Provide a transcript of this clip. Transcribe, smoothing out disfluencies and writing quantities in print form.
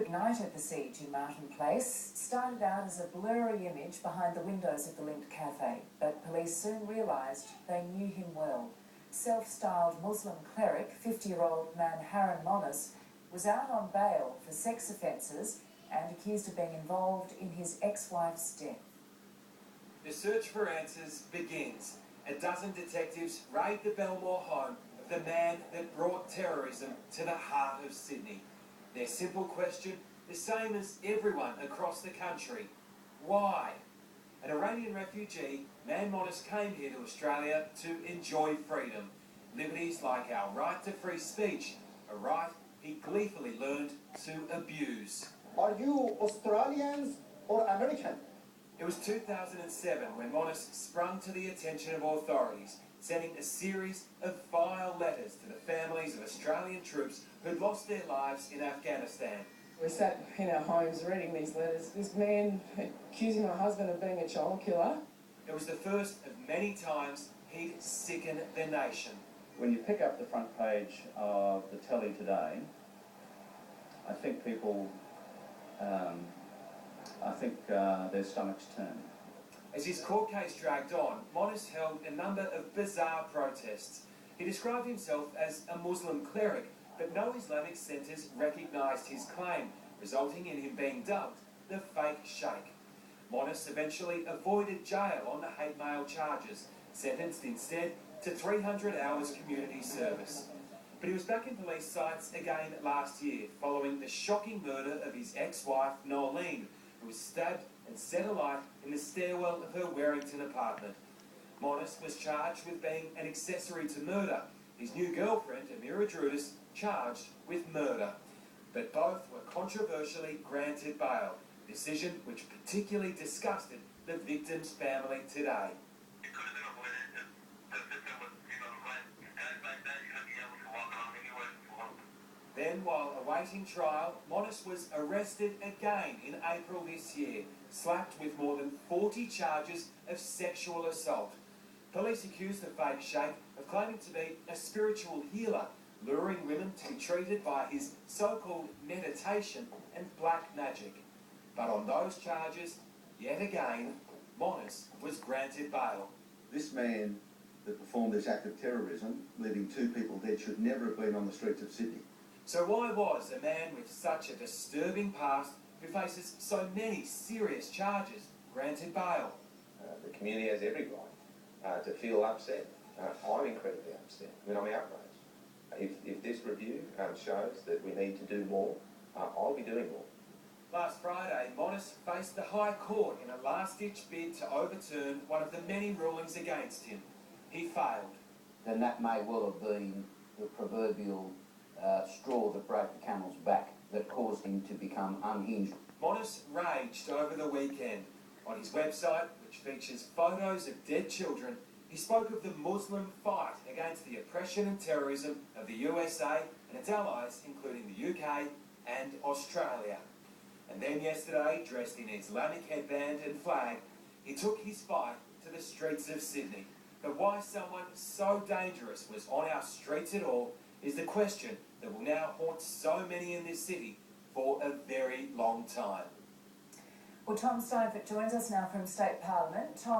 ignited the siege in Martin Place started out as a blurry image behind the windows of the linked cafe, but police soon realised they knew him well. Self-styled Muslim cleric, 50-year-old man Haron Monis, was out on bail for sex offences and accused of being involved in his ex-wife's death. The search for answers begins. A dozen detectives raid the Belmore home of the man that brought terrorism to the heart of Sydney. Their simple question, the same as everyone across the country: why? An Iranian refugee, man Monis came here to Australia to enjoy freedom. Liberties like our right to free speech, a right he gleefully learned to abuse. Are you Australians or American? It was 2007 when Monis sprung to the attention of authorities, sending a series of vile letters to the families of Australian troops who'd lost their lives in Afghanistan. We sat in our homes reading these letters. This man accusing my husband of being a child killer. It was the first of many times he'd sickened the nation. When you pick up the front page of the telly today, I think people, their stomachs turn. As his court case dragged on, Monis held a number of bizarre protests. He described himself as a Muslim cleric, but no Islamic centres recognised his claim, resulting in him being dubbed the fake sheikh. Monis eventually avoided jail on the hate mail charges, sentenced instead to 300 hours community service. But he was back in police sights again last year, following the shocking murder of his ex-wife, Nolene, who was stabbed and set alight in the stairwell of her Warrington apartment. Monis was charged with being an accessory to murder. His new girlfriend, Amira Drudis, charged with murder. But both were controversially granted bail, a decision which particularly disgusted the victim's family today. It could have been avoided if the victim was, back then you should be able to walk around anywhere you want. Then, while awaiting trial, Monis was arrested again in April this year, slapped with more than 40 charges of sexual assault. Police accused the fake sheikh of claiming to be a spiritual healer, luring women to be treated by his so-called meditation and black magic. But on those charges, yet again, Monis was granted bail. This man that performed this act of terrorism, leaving 2 people dead, should never have been on the streets of Sydney. So why was a man with such a disturbing past, who faces so many serious charges, granted bail? The community has every right to feel upset. I'm incredibly upset. I'm outraged. If this review shows that we need to do more, I'll be doing more. Last Friday, Monis faced the High Court in a last-ditch bid to overturn one of the many rulings against him. He failed. Then that may well have been the proverbial straw that broke the camel's back that caused him to become unhinged. Monis raged over the weekend. On his website, which features photos of dead children, he spoke of the Muslim fight against the oppression and terrorism of the USA and its allies, including the UK and Australia. And then yesterday, dressed in Islamic headband and flag, he took his fight to the streets of Sydney. But why someone so dangerous was on our streets at all is the question that will now haunt so many in this city for a very long time. Well, Tom Steinfort joins us now from State Parliament. Tom,